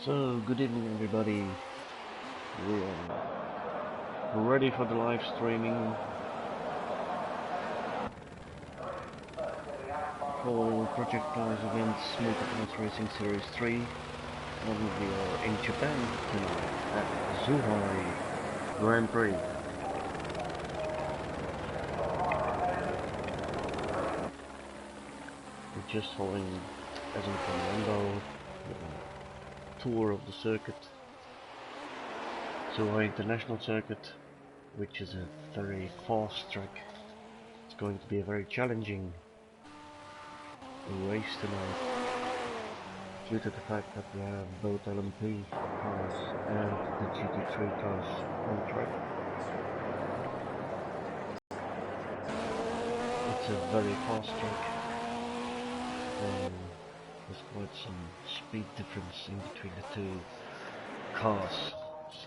So, good evening everybody. We are ready for the live streaming for Project Cars Events Multiclass Racing Series 3, and we are in Japan tonight at Zhuhai Grand Prix. We're just following as in commando tour of the circuit. Zhuhai International Circuit, which is a very fast track. It's going to be a very challenging race tonight, due to the fact that we have both LMP cars and the GT3 cars on track. It's a very fast track, and there's quite some speed difference in between the two cars,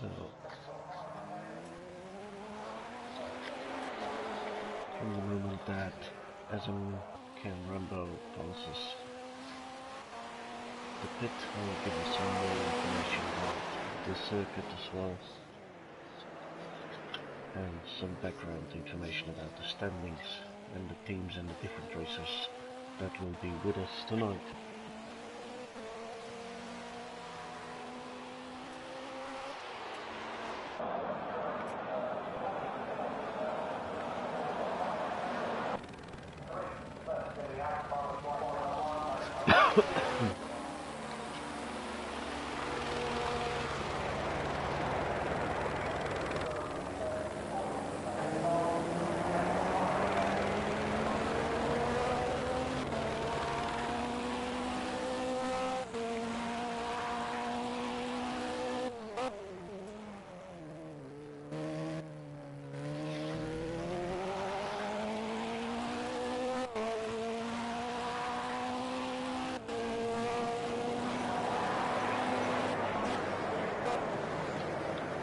so from the moment that Can Rambo passes the pit, I will give you some more information about the circuit as well, and some background information about the standings and the teams and the different racers that will be with us tonight.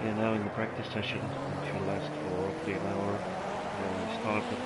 We are now in the practice session, which will last for roughly an hour, and we started.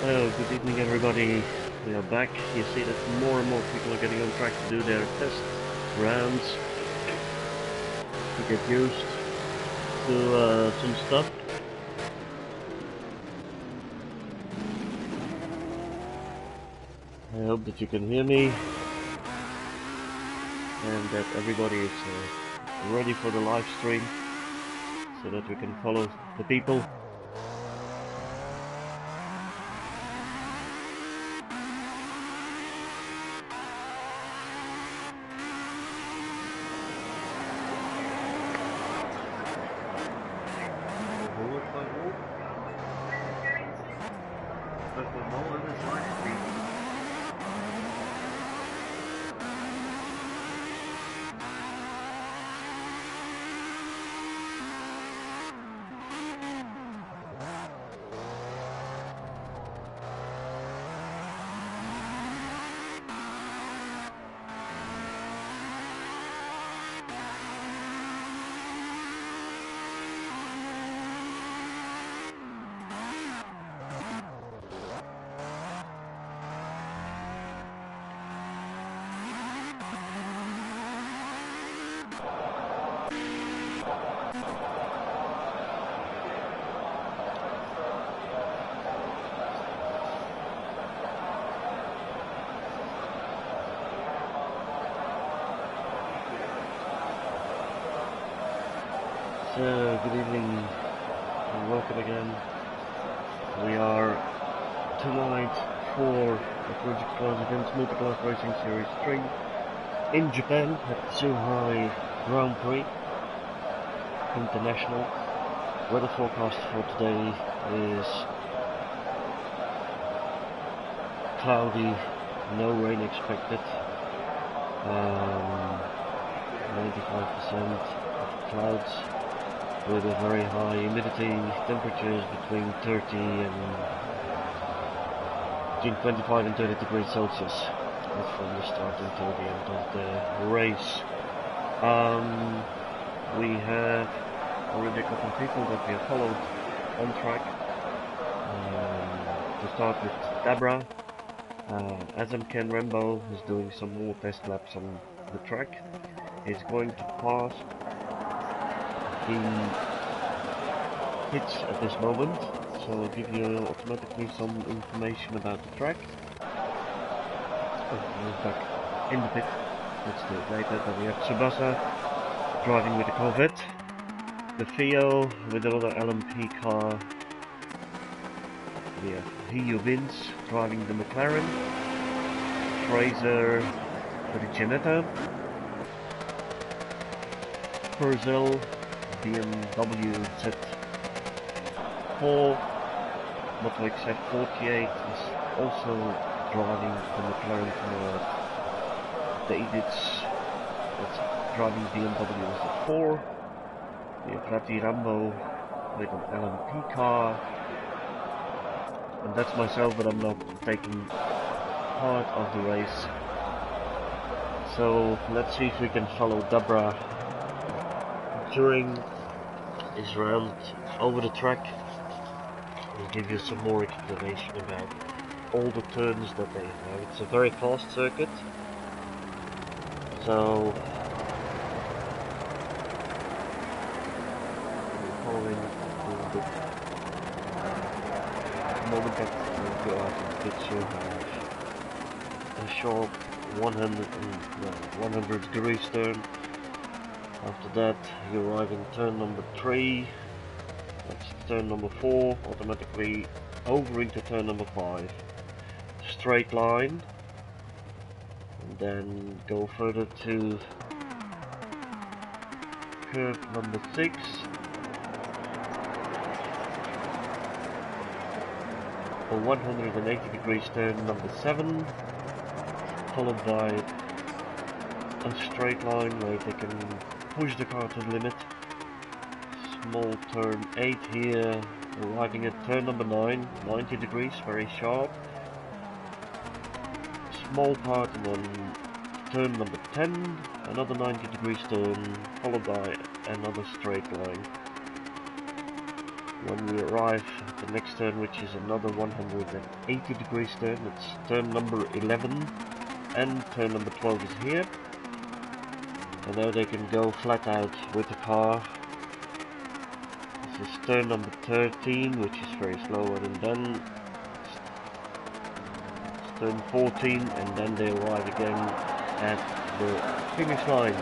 So, good evening everybody, we are back. You see that more and more people are getting on track to do their test rounds, to get used to some stuff. I hope that you can hear me, and that everybody is ready for the live stream, so that we can follow the people. So, good evening and welcome again. We are tonight for the Project Cars against Multiclass Racing Series 3 in Japan at Zhuhai Grand Prix International. Weather forecast for today is cloudy, no rain expected, 95% of clouds, with a very high humidity, temperatures between 25 and 30 degrees Celsius. That's from the start until the end of the race. We have already a couple of people that we have followed on track. To start with Dabra, Ken Rambo is doing some more test laps on the track. He's going to pass the pits at this moment, so I'll give you automatically some information about the track. Oh, we're back in the pit. Let's do it later. Then we have Tsubasa driving with the Corvette, the Theo with another LMP car, we have Hiyu Vince driving the McLaren, Fraser with the Ginetta, Purcell BMW Z4, Moto XF48 is also driving the McLaren car. David's driving BMW Z4. We have Rati Rambo with an LMP car. And that's myself, but I'm not taking part of the race. So let's see if we can follow Dabra during his round over the track. I'll give you some more explanation about all the turns that they have. It's a very fast circuit, so we're following a little bit. The moment that we go out of the pit, you have a sharp 100 degrees turn. After that, you arrive in turn number 3. That's turn number 4, automatically over into turn number 5. Straight line, and then go further to curve number 6. A 180 degrees turn number 7, followed by a straight line where they can push the car to the limit. Small turn 8 here, arriving at turn number 9, 90 degrees, very sharp. Small part, and then turn number 10, another 90 degrees turn, followed by another straight line. when we arrive at the next turn, which is another 180 degrees turn. It's turn number 11 and turn number 12 is here. And now they can go flat out with the car. This is turn number 13, which is very slow, and then it's turn 14, and then they arrive again at the finish line.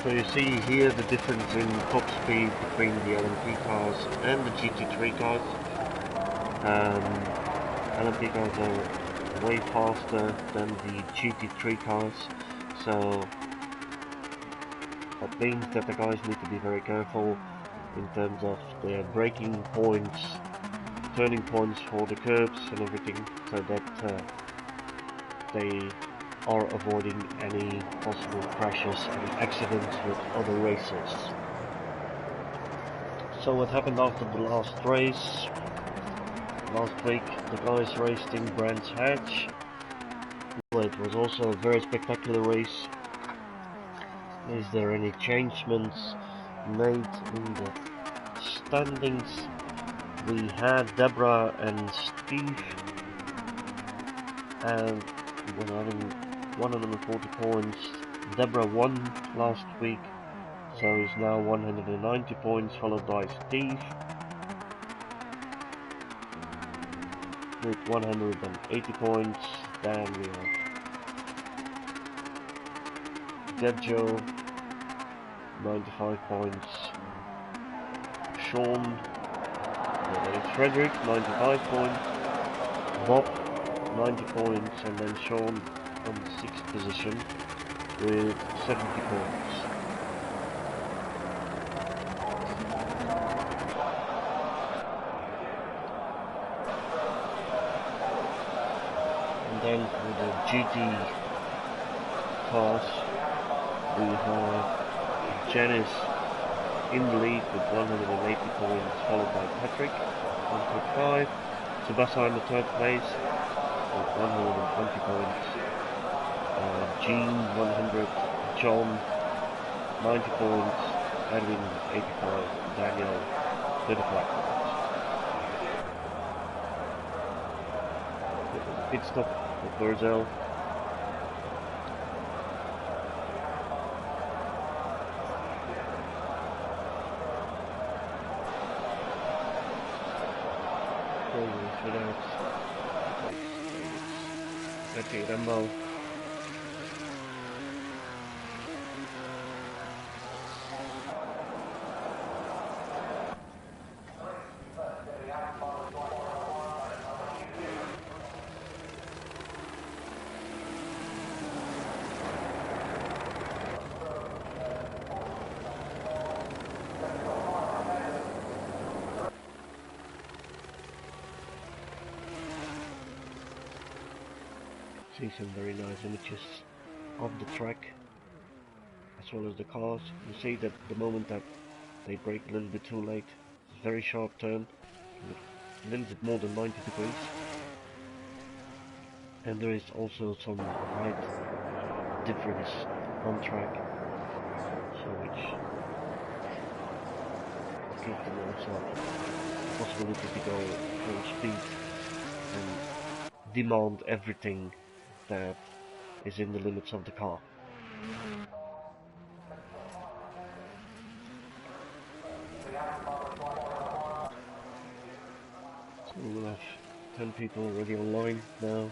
So you see here the difference in top speed between the LMP cars and the GT3 cars. LMP cars are way faster than the GT3 cars, so that means that the guys need to be very careful in terms of their braking points, turning points for the curbs and everything, so that they are avoiding any possible crashes and accidents with other racers. So what happened after the last race? Last week the guys raced in Brands Hatch. Well, it was also a very spectacular race. Is there any changements made in the standings? We had Deborah and Steve, and when having 140 points. Deborah won last week, so is now 190 points, followed by Steve with 180 points. Then we have Dejo, 95 points. Sean, Frederick, 95 points. Bob, 90 points, and then Sean on the 6th position with 70 points. And then for the GT cars, we have Janice in the lead with 180 points, followed by Patrick, 125. Sebastian in the 3rd place with 120 points. Jean 100, John 90 points, Edwin 85, Daniel 35 points. Pit stop for Burzel. Betty Rambo. See some very nice images of the track as well as the cars. You see that the moment that they brake a little bit too late, it's a very sharp turn, a little bit more than 90 degrees. And there is also some height difference on track, so which gives them also the possibility to go full speed and demand everything that is in the limits of the car. So we'll have 10 people already online now.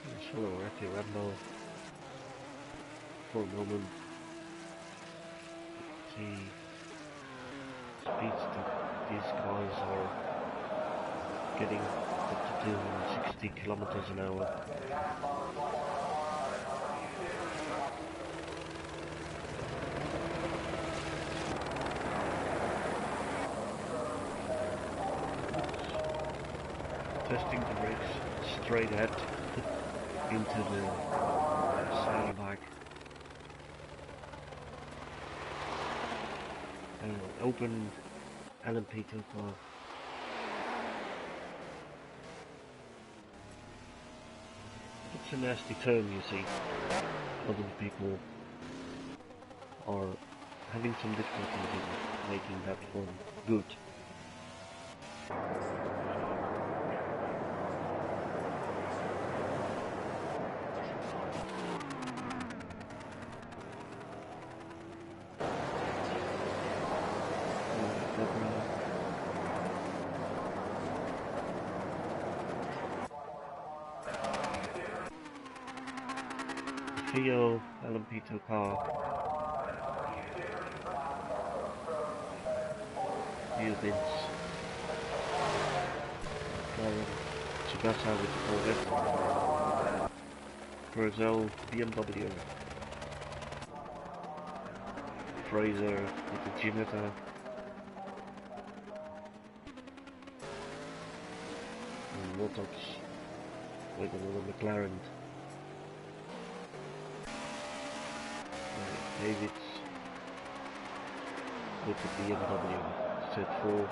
Let's follow Ratty Rambo for a moment. See speeds that these guys are getting up to 260 kilometers an hour. Testing the brakes straight ahead into the saddlebag. And open LMP2 car. It's a nasty turn, you see. Other people are having some difficulty in making that one good. Theo LMP2 car. Few bins. Tsubasa with the Corvette. Brazil BMW. Fraser with the Ginetta. And Lotox with another McLaren. David's with the BMW Z4.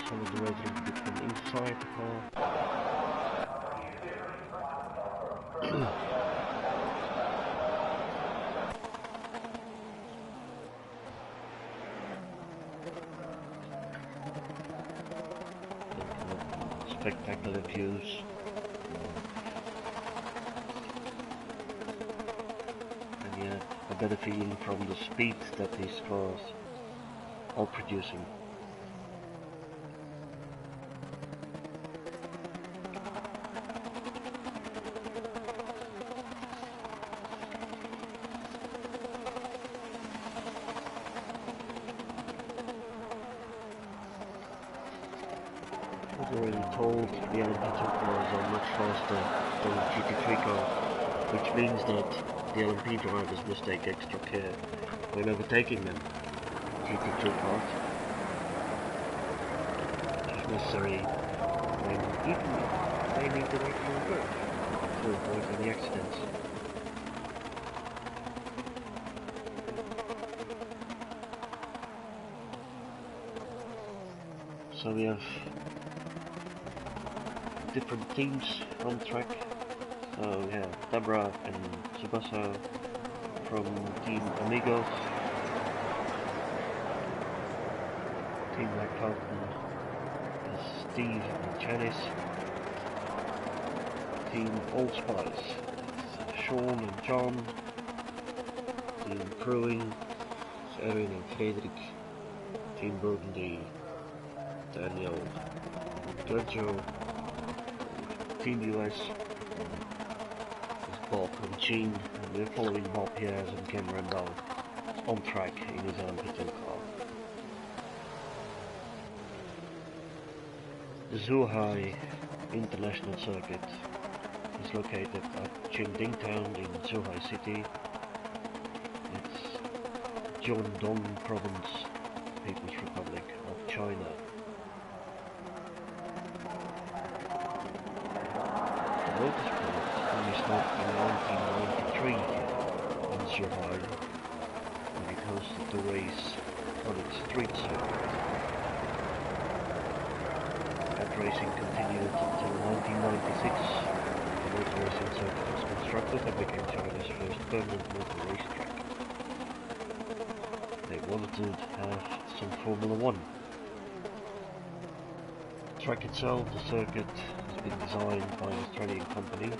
Some of the roads are a bit from inside the car. Spectacular views. And yeah, a better feeling from the speed that these cars are producing. As already told, the LMP2 cars are much faster than the GT3 car, which means that the LMP drivers must take extra care when overtaking them. GT3 cars is necessary when even they need to make more work to avoid any accidents. So we have different teams on track. So we have Deborah and Tsubasa from Team Amigos, Team Black Falcon is Steve and Janice, Team Old Spice is Sean and John, Team Crewing is Erin and Frederick, Team Burgundy Daniel and Giorgio, Team US is Bob and Gene, and we're following Bob here as Ken Randall on track in his LMP2 car. The Zhuhai International Circuit is located at Jingding Town in Zhuhai City. It's Jiangdong Province, People's Republic of China. The motorsport only started in 1993 in Zhuhai, when it hosted the race on its street circuit. That racing continued until 1996. The motor racing circuit was constructed and became China's first permanent motor racetrack. They wanted to have some Formula 1. The track itself, the circuit, has been designed by an Australian company,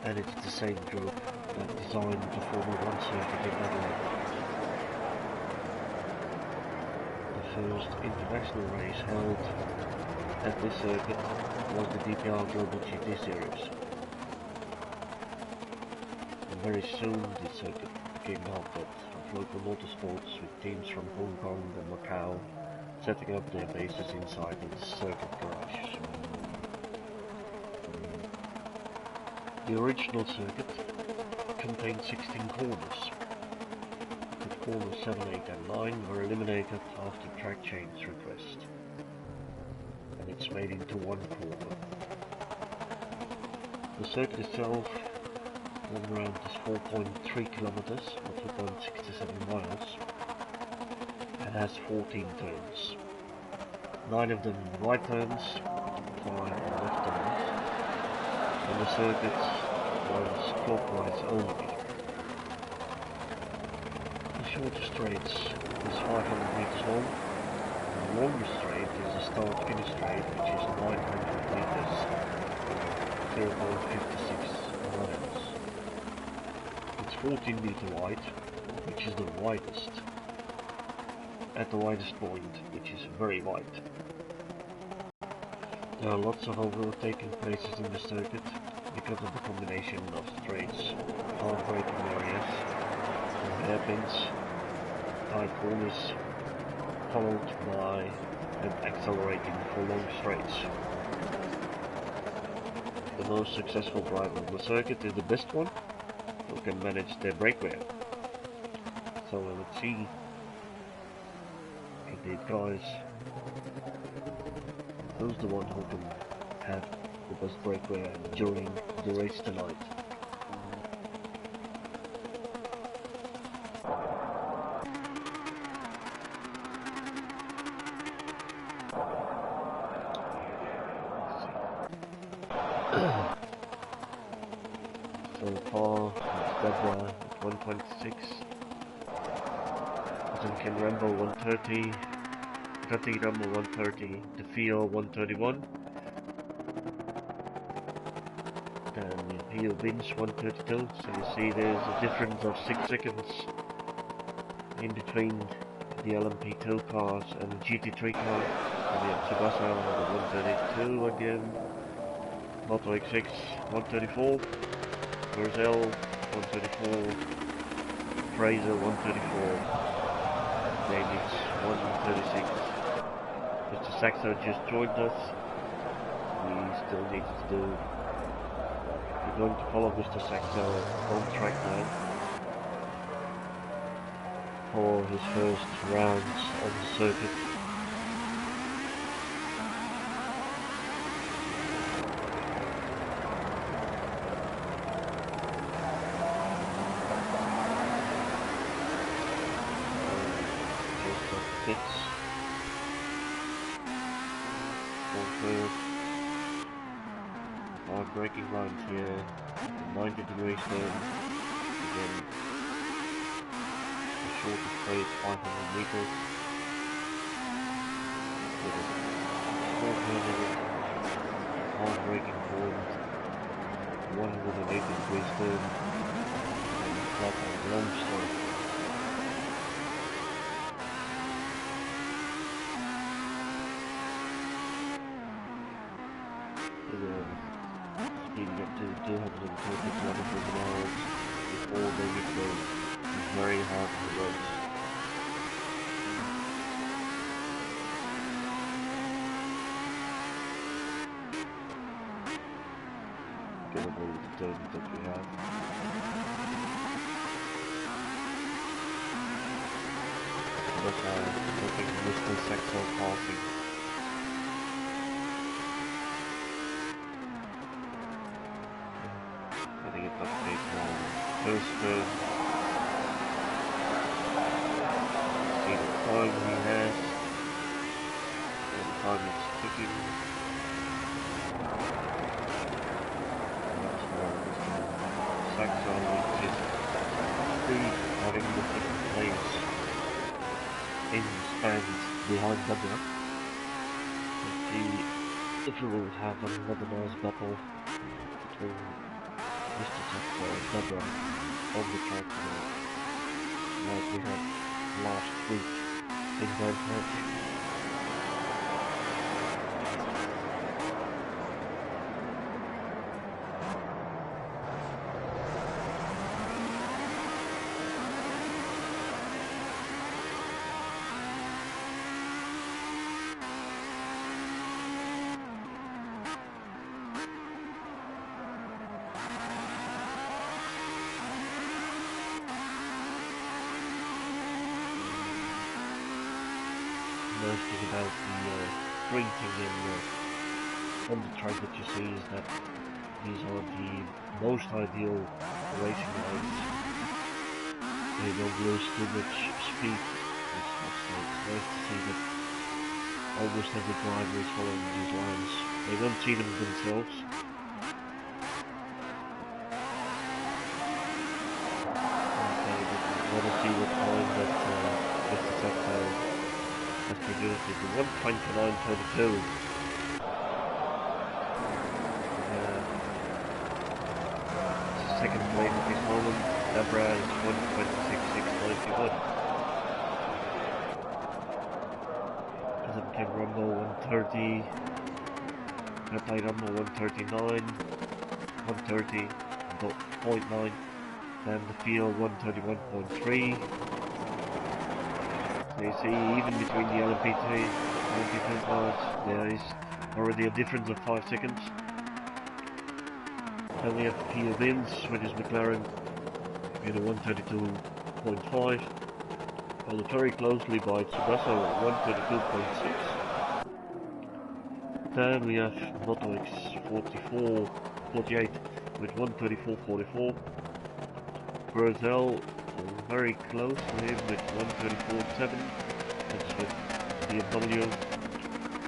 and it's the same group that designed the Formula 1 circuit in Adelaide. The first international race held at this circuit was the DPR Global GT Series. And very soon this circuit became the hotbed of local motorsports, with teams from Hong Kong and Macau setting up their bases inside the circuit garage. The original circuit contained 16 corners, but corners 7, 8 and 9 were eliminated after track change request, and it's made into one corner. The circuit itself, one round is 4.3 kilometers or 2.67 miles, and has 14 turns. 9 of them right turns, 5 left turns, and the circuit runs clockwise only. The shortest straight is 500 meters long, and the longest straight is the start-finish straight, which is 900 meters, 0.56 miles. It's 14 meter wide, which is the widest, at the widest point, which is very wide. There are lots of overtaking places in the circuit because of the combination of straights, hard braking areas, hairpins, tight corners, followed by an accelerating for long straights. The most successful driver on the circuit is the best one, who can manage their brake wear. So let's see if these guys, who's the one who can have the best brake wear during the race tonight. So far, it's Deborah at 126, Ken Rambo 130, Gutty Rumble 130, DeFeo 131, and Heo Vince 132, so you see there's a difference of 6 seconds in between the LMP2 cars and the GT3 car. And we have Tsubasa at 132 again, Moto X6 134, Roselle 134, Fraser 134, Davis 136. Mr. Saxo just joined us. We still need to do. We're going to follow Mr. Saxo on track now for his first rounds on the circuit. Pits. Hard braking lines here, 90 degrees turn, again, the shortest straight 500 meters, with a short turn, hard braking forward, 180 degrees turn, and flat and long straight. Speeding up to 230 kilometers an hour before they get going is very hard on the roads. Get over the turns that we have. But looking at Mr. Saxo passing. Getting it up pace now. First turn. See the time he has. And the time it's ticking. That's now Mr. Saxo with his speed having the second place in stands behind Deborah. Let's see if we will have another nice battle between Mr. Saxo and Deborah on the track tonight, like we had last week in Grand Prix. green thing on the track that you see is that these are the most ideal racing lines. They don't lose too much speed. It's nice to see that almost every driver is following these lines. They don't see them themselves. Okay, but we want to see what time that Mr. Sector has produced. It's 1:29.32. Second place at this moment, Debra is 1:26.691. SMK Rumble 1:30, Red Light Rumble 1:39, 1:30.9, then the field 1:31.3. So you see, even between the LMP3 and LMP2 cars, there is already a difference of 5 seconds. Then we have Pia Wins, which is McLaren, in a 1:32.5, followed very closely by Tsubasa, 1:32.6. Then we have Moto X 48 with 1:34.44. Brazil very close to him with 1:34.7. That's with BMW.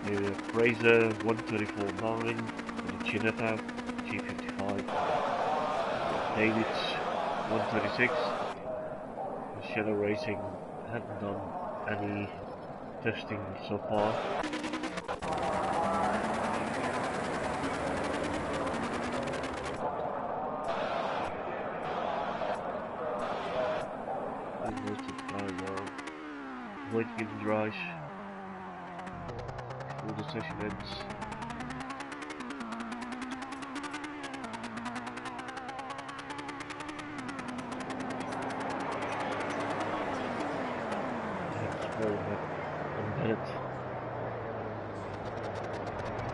Then we have Fraser 1:34.9, and Chineta G55. David's 1:36. Shadow Racing hadn't done any testing so far. Waiting in the garage before the session ends. Embedded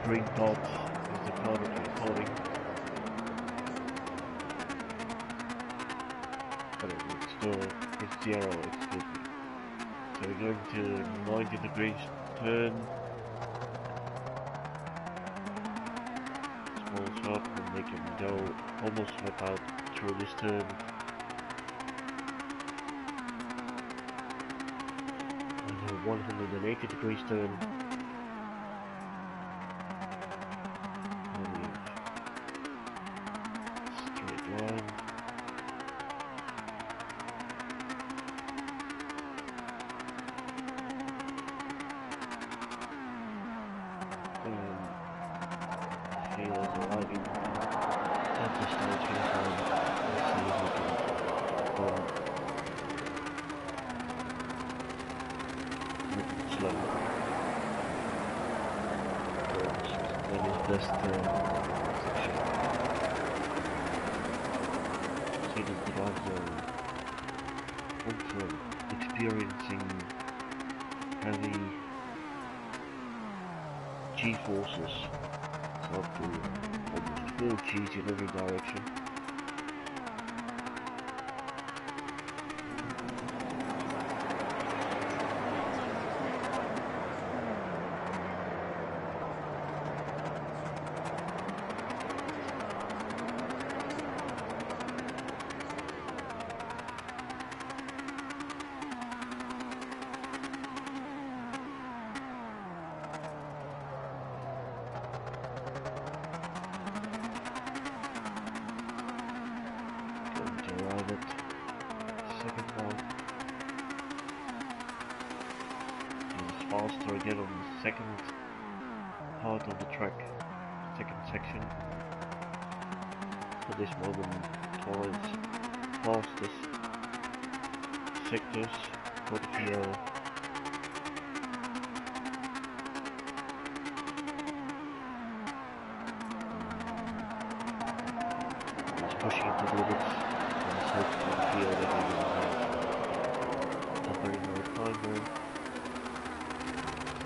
green dot is the car that we're calling. But it's 0, excuse me. So we're going to 90 degrees turn. Small shot and make him go almost without through this turn. 180 degrees turn. Straight line. Field is arriving at the stage here, let's see if we can go slow. Then his best section. See that the guys are also experiencing heavy G-forces, up to almost 4 Gs in every direction. Faster again on the second part of the track, second section. For this moment, towards fastest sectors for the field. It's pushing it a little bit on the side of the field that we will have a very low time there.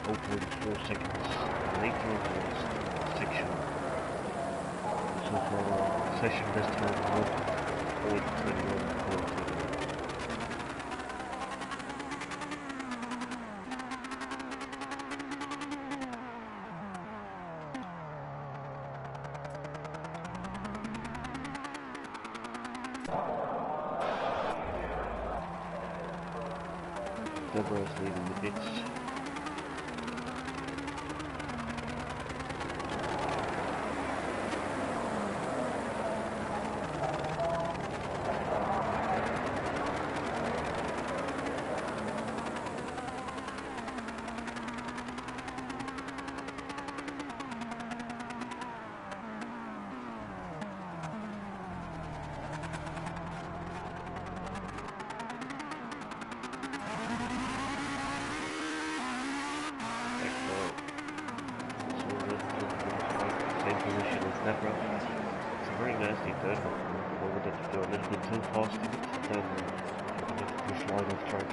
0.4 seconds later on the section. So far, session best time 1.21. Deborah is leaving the pits. It's a very nasty turn. I wanted to go a little bit too fast in it, then I slide off track.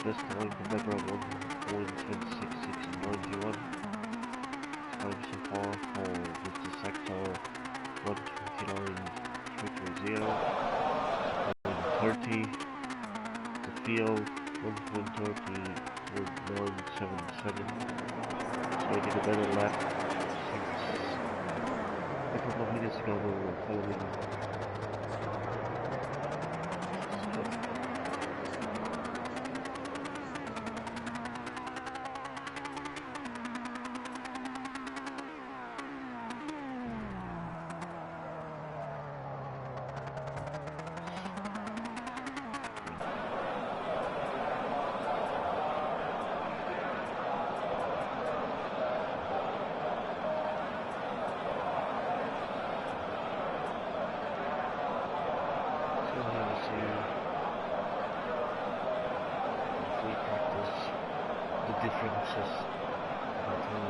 This time the Deborah 1.26.691 time so far for the sector 129.330, 1.30, the field 1.30.977, so I did a better lap since a couple of minutes ago we were following. Differences between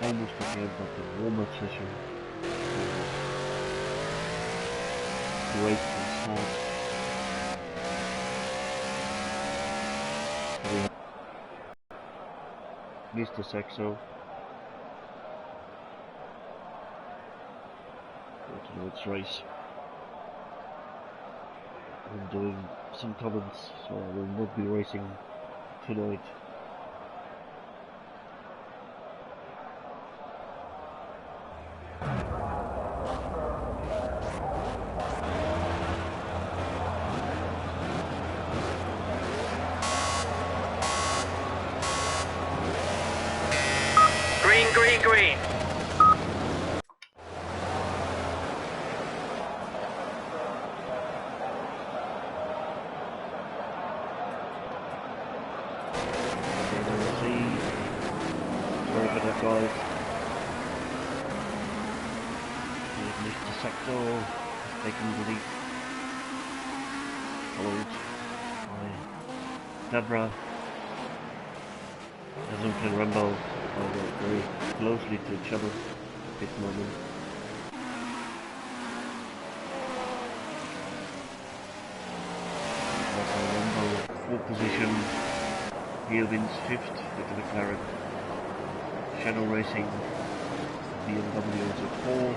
Almost at the end of the warm-up session. The race can start. We have Mr. Saxo. Go to its race. I'm doing some comments, so I will not be racing tonight. Green. Guys, Mr. Sector has taken the lead, followed by Debra. Azumka and Rambo are very closely to each other at this moment. Rambo, pole position, he wins 5th with the McLaren. Shadow Racing, BMW is at 4,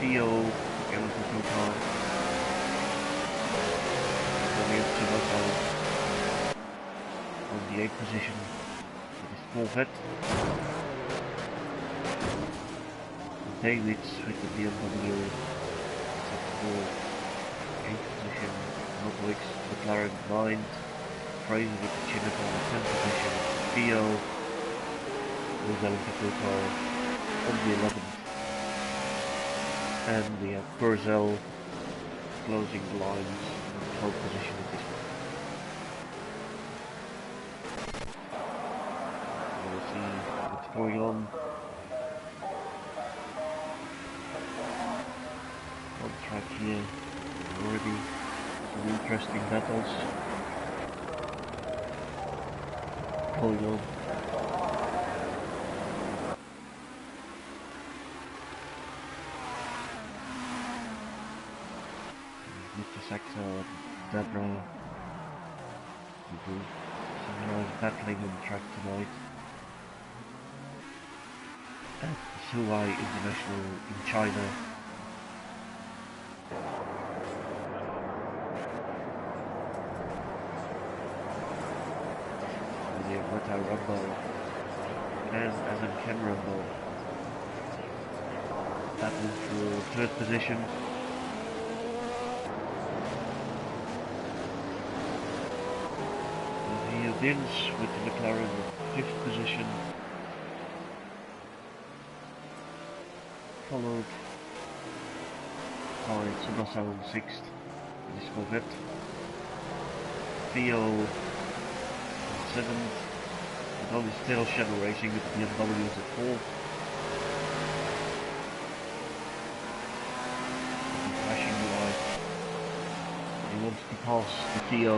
Theo, LMP car, on the 8th position with his Corvette. Davids with the BMW is at 8th position, Moto X McLaren 9th, Fraser with the Chinnaker 10th position, Theo with LMP car on the 11th, and we have Purcell closing the lines in 12th position at this point. see what's going on. On track here, already some interesting battles going on. Mr. Saxo and Deborah will do some nice battling on the track tonight at Zhuhai International in China. With Rumble and LMP Rumble battling for third position. He wins with the McLaren in 5th position, followed by Tsubasa in 6th in this Corvette, Theo in 7th, and only still Shadow Racing with the BMWs at 4th. Flashing the light. He wants to pass the Theo.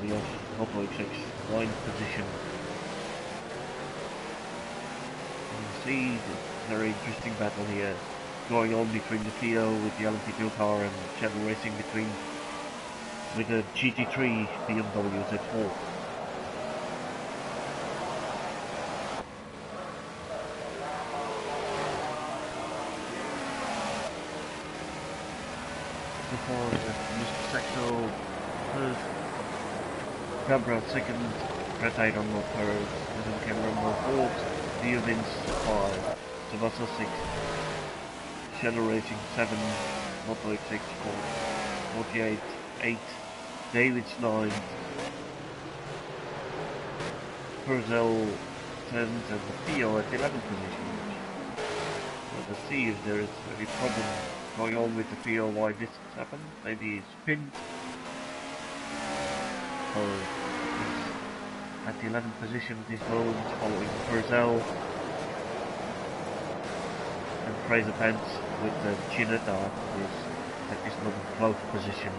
We have Moto XX 9th position. You see the very interesting battle here going on between the Theo with the LMP2 car and Shadow Racing with the GT3 BMWs at 4th. So far, Mr. Saxo first, Cabra 2nd, Red Rumble 3rd, LMP Rumble 4th, Theo Vince 5, Tsubasa 6th, Shadow Racing 7, Moto XX 4th, 48, 8, David's 9th, Purcell 10th, and the Theo at 11th position. So let's see if there is any problem going on with the Theo, why this has happened. Maybe it's pinned. So he's at the 11th position at this moment, following Purcell and Fraser Pence with the Chinetta is at this moment 12th position.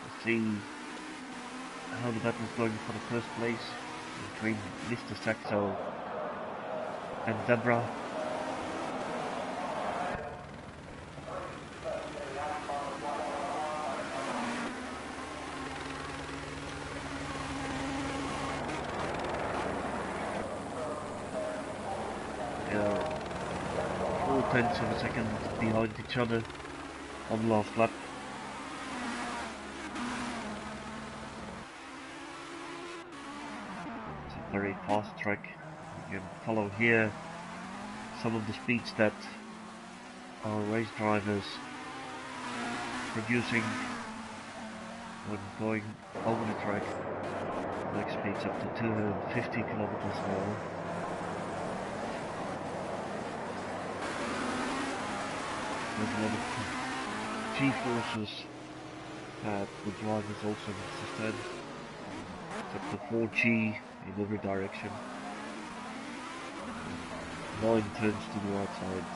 Let's see how the battle is going for the first place between Mr. Saxo and Deborah. They are 4/10 of a second behind each other on last lap. Very fast track. You can follow here some of the speeds that our race drivers producing when going over the track. Max speeds up to 250 kilometers an hour. There's a lot of G-forces that the drivers also sustain. It's up to 4G in every direction. 9 turns to the right side,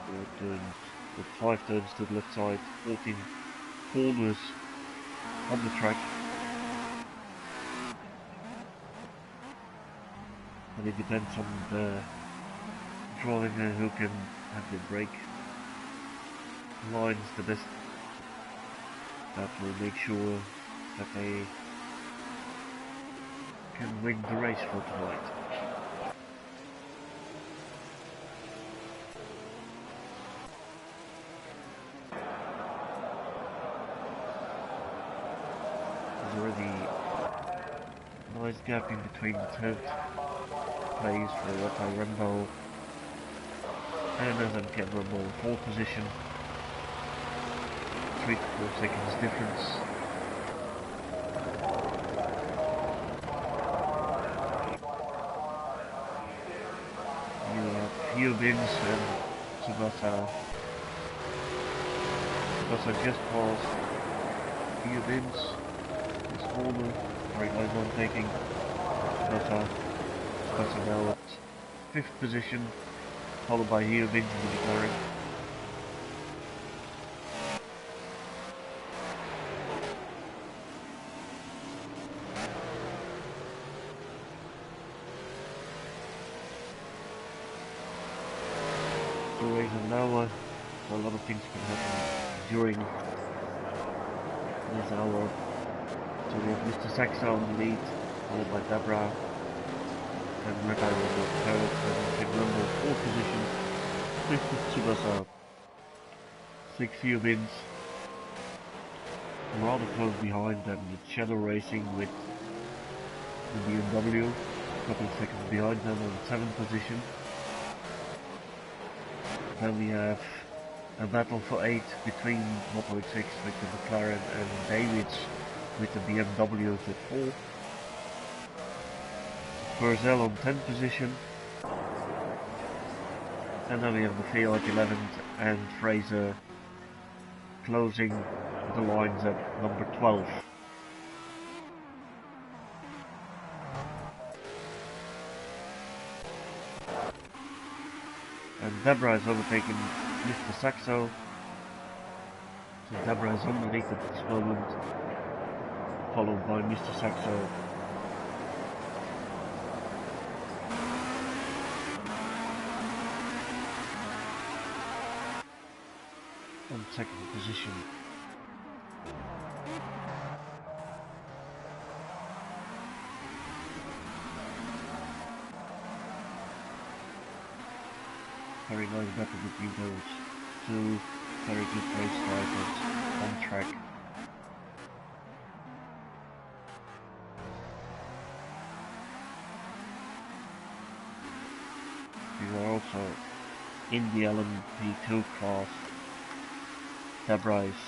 4 turns, with 5 turns to the left side, 14 corners on the track. And it depends on the driver who can have the brake lines the best. That will make sure that they can win the race for tonight. There's already a nice gap in between the third place for Zhuhai Rumble and LMP Rumble 4th position. 3 to 4 seconds difference. Theo Vince and Tsubasa just passed Here Vince is Horner, very nice overtaking. That's now at 5th position, followed by here Vince in the McLaren. Now, so a lot of things can happen during this hour. So we have Mr. Saxa on the lead, followed by Debra, and Red Arrow on the third, and Ken Rumble 4th position, 5th is Tsubasa, 6th Yubins, rather close behind them, it's Shadow Racing with the BMW, a couple of seconds behind them on 7th position. Then we have a battle for 8 between Moto6 with the McLaren and Davids with the BMWs at 4. Purcell on 10th position. And then we have the Fiat 11th and Fraser closing the lines at number 12. And Debra has overtaken Mr. Saxo. So Debra is underneath at this moment, followed by Mr. Saxo. On 2nd position. Very nice battle between those two very good race drivers on track. We are also in the LMP2 class. Debra is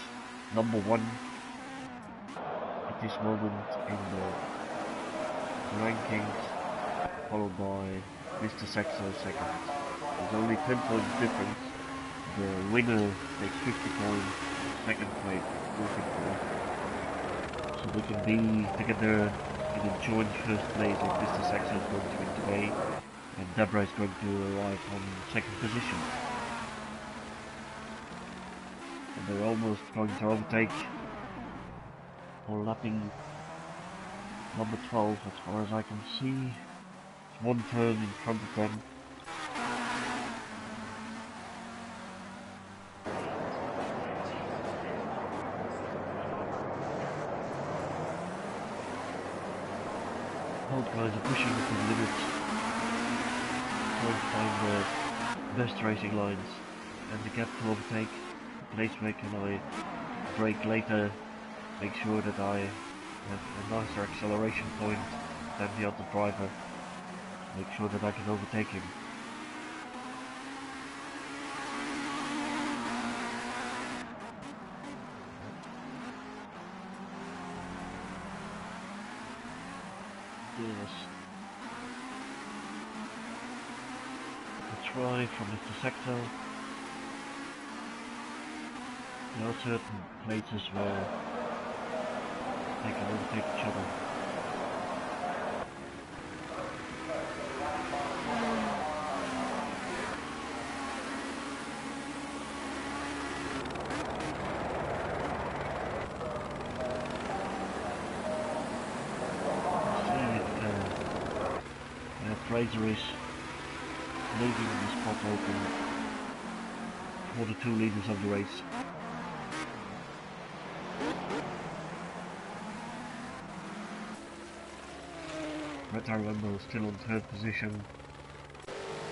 number 1 at this moment in the rankings, followed by Mr. Saxo 2nd. There's only 10 points difference. The winner takes 50 points, second place 40 points. So we can be together in a joint first place if Mr. Saxo is going to win today, and Debra is going to arrive on 2nd position. And they're almost going to overtake or lapping number 12 as far as I can see. It's one turn in front of them. Both guys are pushing to the limits, trying to find the best racing lines and the gap to overtake. Placemaker and I brake later, make sure that I have a nicer acceleration point than the other driver, make sure that I can overtake him. Yes. A try from Mr. Sector. There are certain places where they can overtake each other. Fraser is leaving the spot open for the 2 leaders of the race. Red Arrow is still on 3rd position,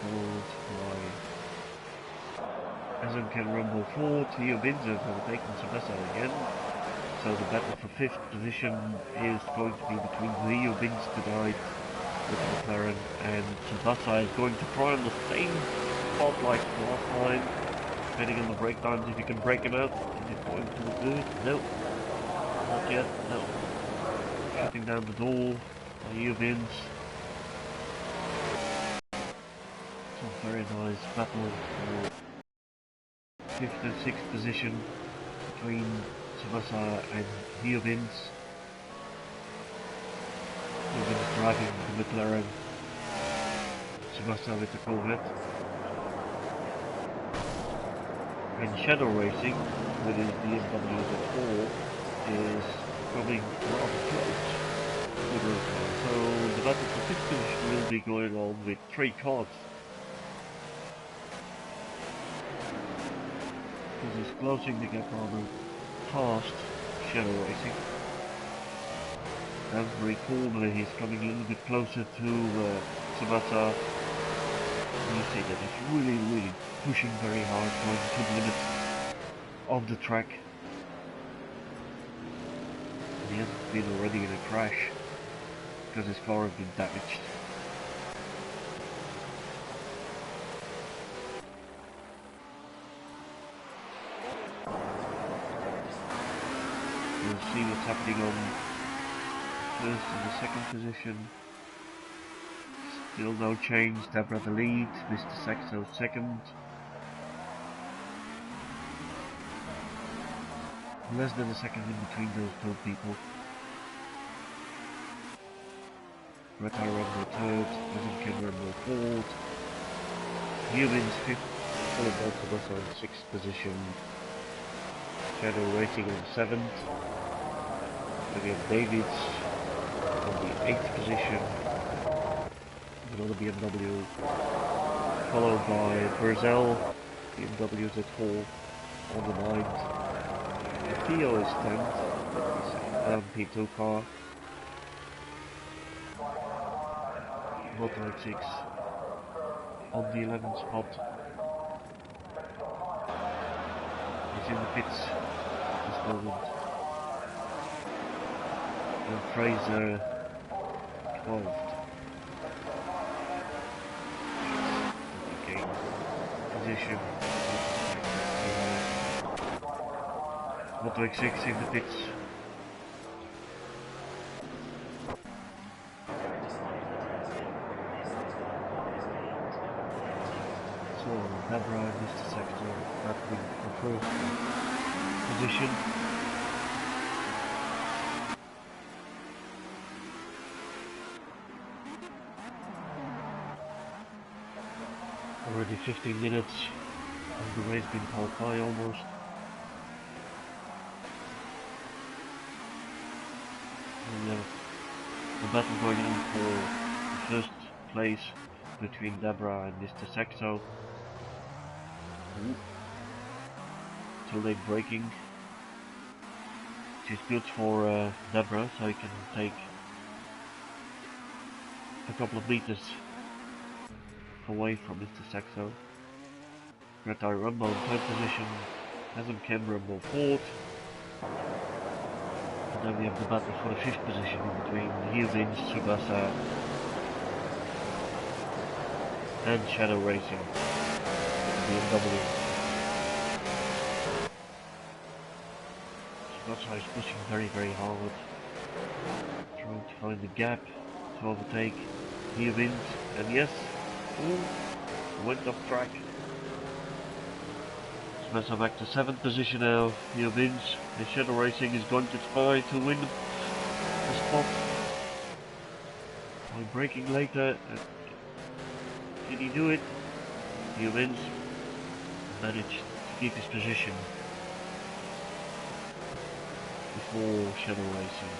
followed by Ken Rumble 4, Theo Binzer overtaking Sebessa again. So the battle for 5th position is going to be between Theo Binzer tonight with the McLaren, and Tsubasa is going to try on the same spot like last time, depending on the brake times. If you can break him out, is it going to look good? No, not yet, no. Shutting down the door by Eubins. Some very nice battle for 5th and 6th position between Tsubasa and Hiovins. Hiovins driving the McLaren, Tsubasa with the Corvette. And Shadow Racing with his BMW Z4 is coming rather close to the car. So the battle for fifth position will be going on with 3 cars. This is closing the gap rather fast, Shadow Racing. As very corner, he's coming a little bit closer to Tsubasa. You see that he's really pushing very hard, going to the limit of the track. And he hasn't been already in a crash because his car has been damaged. We'll see what's happening on first and the second position. Still no change. Deborah the lead, Mr. Saxo second. Less than a second in between those two people. Greta Rumble third, Ken Rumble fourth. Humans fifth, followed by Tsubasa in sixth position. Shadow Racing on seventh. Then we have Davids on the eighth position. Another BMW, followed by Berzel, BMW Z4 on the 9th. The Theo is 10th, LMP2 car. Motor 6 on the 11th spot. He's in the pits at this moment. And Fraser 12th. Position. Motor 6 in the pits. So Deborah and Mr. Sector battling for first position. Already 15 minutes and the race been called by almost. And we have the battle going on for the first place between Deborah and Mr. Saxo. Too late braking, which is good for Deborah, so he can take a couple of meters away from Mr. Saxo. Greta Rumble in third position, Hassan Kem Rumble fourth. And then we have the battle for the fifth position in between Hiovins, Tsubasa and Shadow Racing, BMW. Tsubasa is pushing very hard, trying to find the gap to overtake Hiovins, and yes, went off track. Tsubasa back to 7th position now. Hiovins, and Shadow Racing is going to try to win the spot by braking later. Did he do it? Hiovins managed to keep his position before Shadow Racing.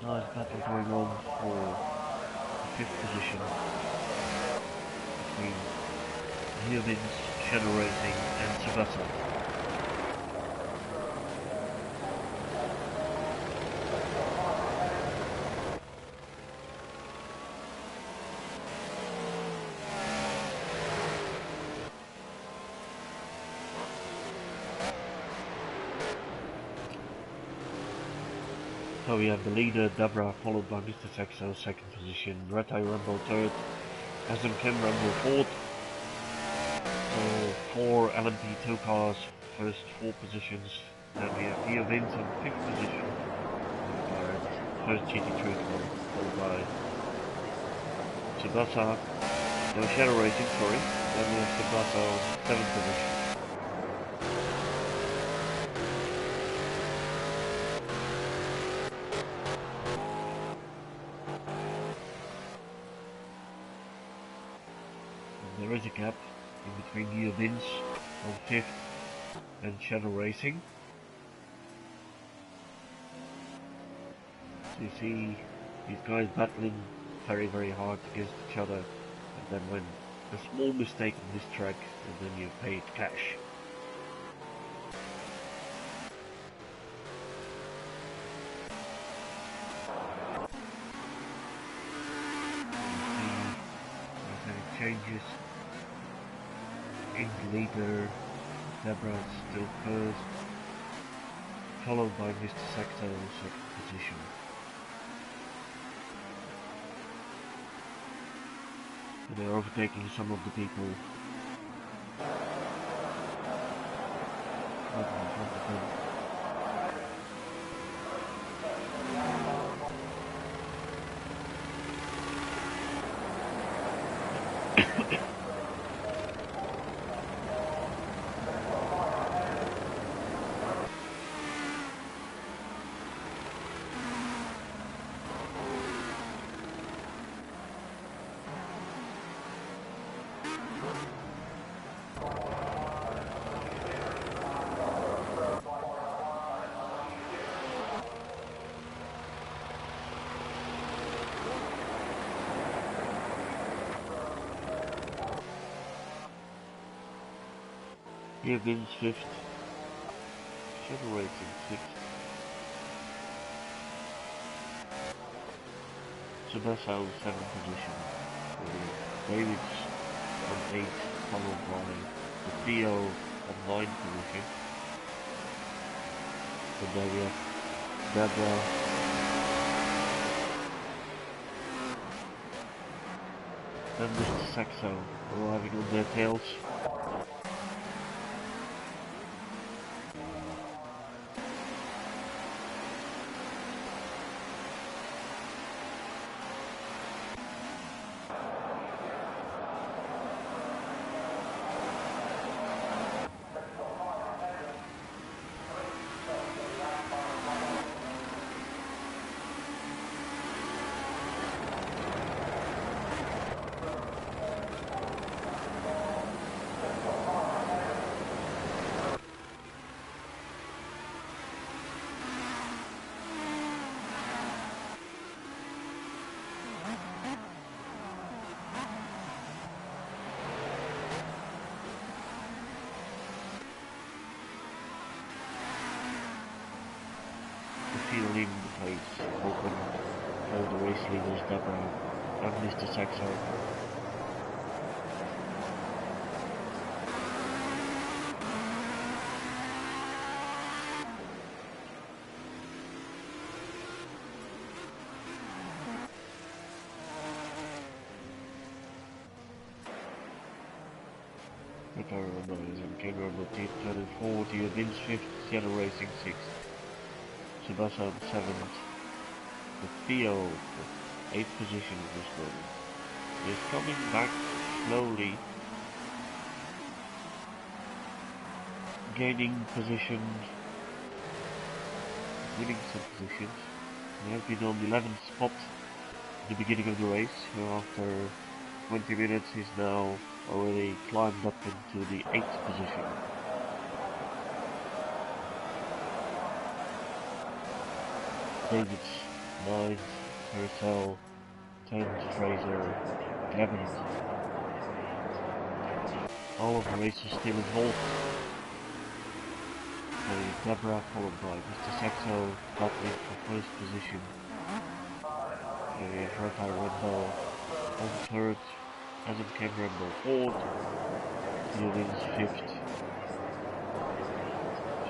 Nice battle going on for the 5th position between Hiovins, Shadow Racing and Tsubasa. So we have the leader, Deborah, followed by Mr. Saxo, 2nd position, Retai Rumble 3rd, Hassan Kem Rumble 4th. So 4 LMP2 cars, first 4 positions. Then we have Hiovins on 5th position, first GT3 car, followed by Tsubasa, no Shadow Racing, sorry. Then we have Tsubasa on 7th position. And there is a gap in between Neo Vince on 5th and Shadow Racing. So you see these guys battling very hard against each other, and then when a small mistake on this track, and then you pay it cash. Changes in the leader. Deborah still first, followed by Mr. Sector in second position. And they're overtaking some of the people right in front of them. Here Vince 5th, Shadow Racing 6th, Tsubasa on 7th position, David's on 8th, followed by the Theo on 9th position, and then we have Deborah and Mr. Saxo arriving on their tails. Leading the place, open for the race leaders Deborah and Mr. Saxo. Retire numbers and camera team 34, Theo Vince 5th, Shadow Racing 6th. Tsubasa on 7th, the Theo 8th position of this one. Is coming back slowly, gaining positions, winning some positions. He has been on the 11th spot at the beginning of the race, so after 20 minutes he's now already climbed up into the 8th position. David's 9th, Purcell 10th, Fraser 11th. All of the races still involved. Deborah followed by Mr. Saxo battling for first position. We have Rafael Rendell on 3rd, Adam Cameron on 4th, Theo Vince 5th,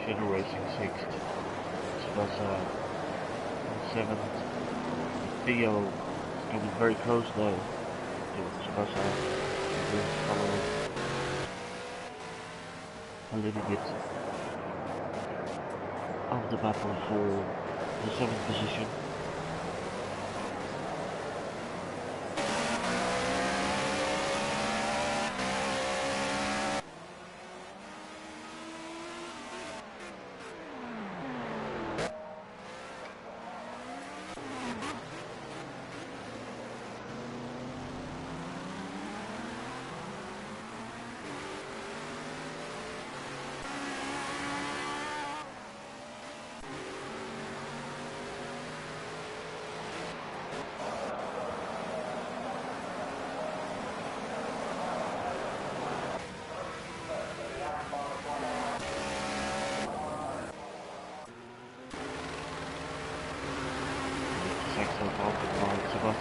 Shadow Racing 6th, Tsubasa 7th, Theo is coming very close now to Tsubasa, and following a little bit of the battle for the 7th position.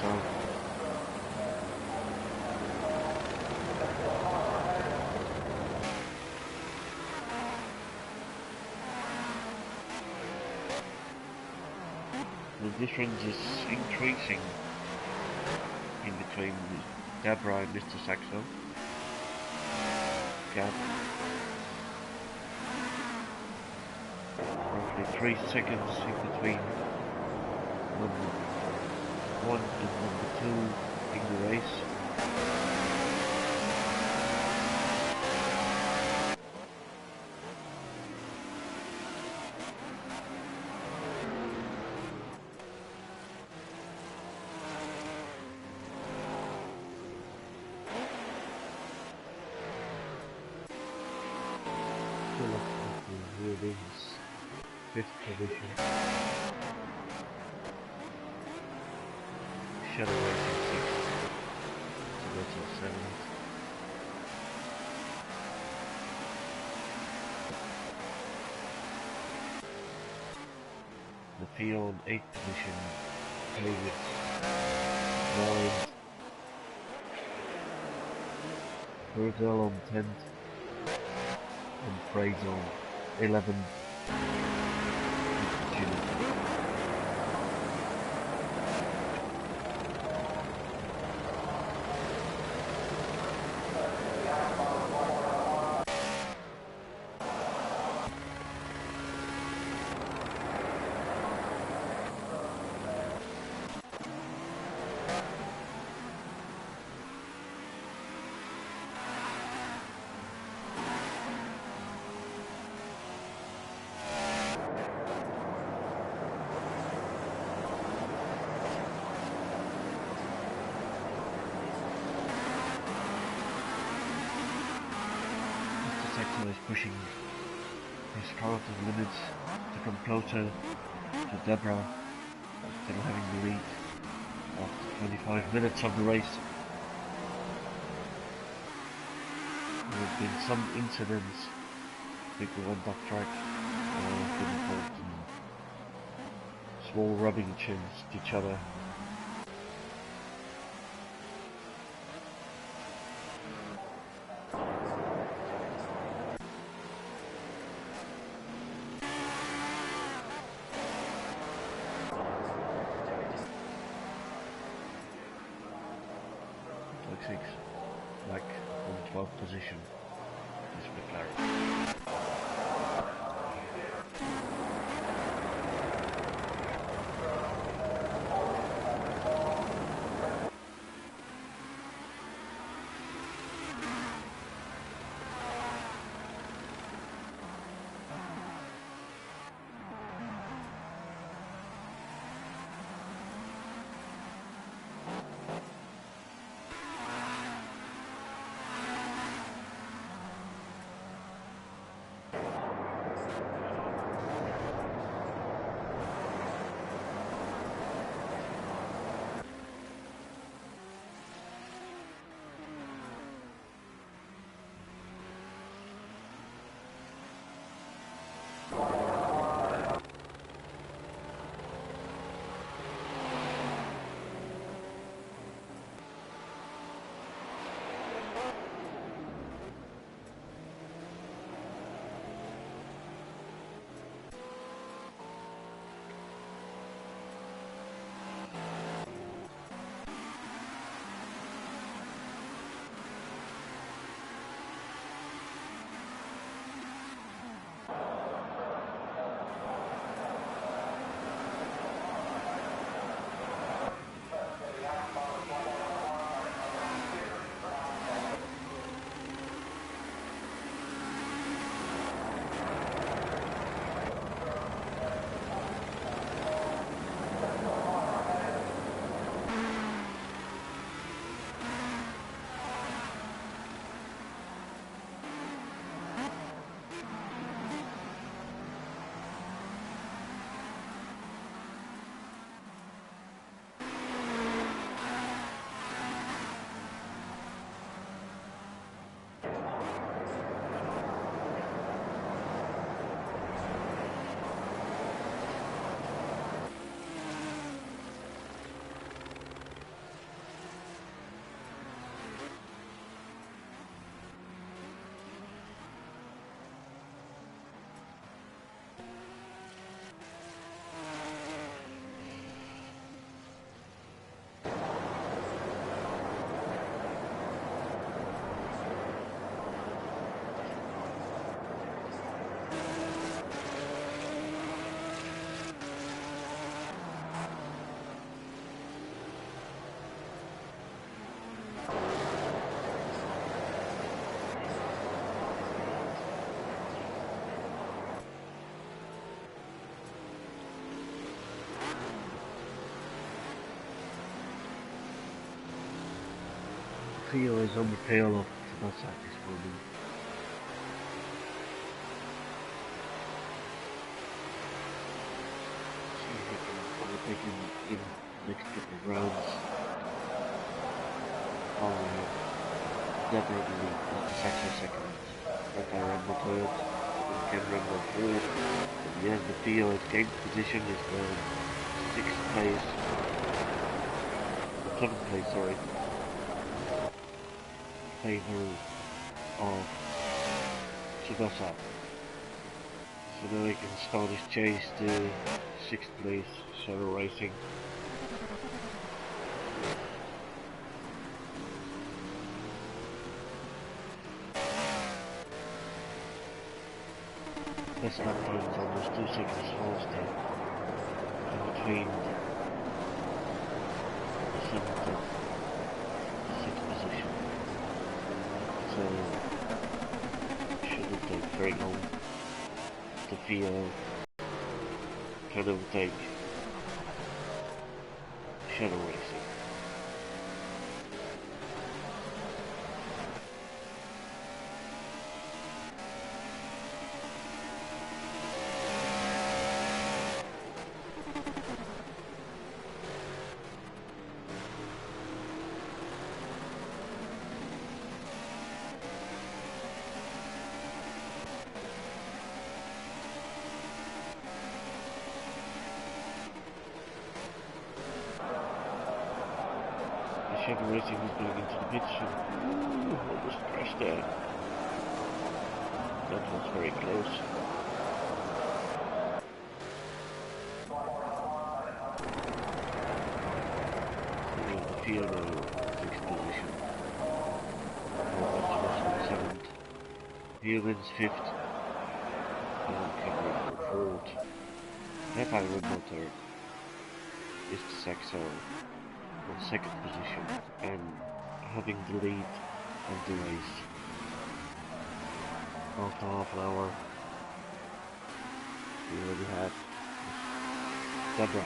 So the difference is increasing in between Deborah and Mr. Saxo. Gap roughly 3 seconds in between number 1 and number 2 in the race. Fifth position. Shadow Racing 6th. So that's our 7th. The Field on 8th position. David 9th. Burdell on 10th. And Fraser 11th. Is pushing his car to the limits to come closer to Deborah, still having the lead after 25 minutes of the race. There have been some incidents, people went off track or been involved in small rubbing against each other. Like on 12th position is McLaren. Theo is on the tail of Tsubasa at this moment. See if he can overtake him in the next couple of rounds. Deborah in the lead, Mr. Saxo second, Red Rambo third, and Ken Rambo fourth. And yes, the Theo has gained position, is the 6th place, 7th place, sorry, favor of Tsubasa. So now he can start his chase to 6th place, Shadow Racing. Best lap time is almost 2 seconds faster in between the 7th and 6th position. So shouldn't take very long to feel can overtake Shadow Racing. Shadow Racing is going into the pits and almost crashed there. That was very close. The field 6th position. Roberts was 7th. Hewins 5th. And Cameron 4th. That Iron Motor is the Saxo on 2nd position and having the lead of the race. After half an hour we already had Deborah.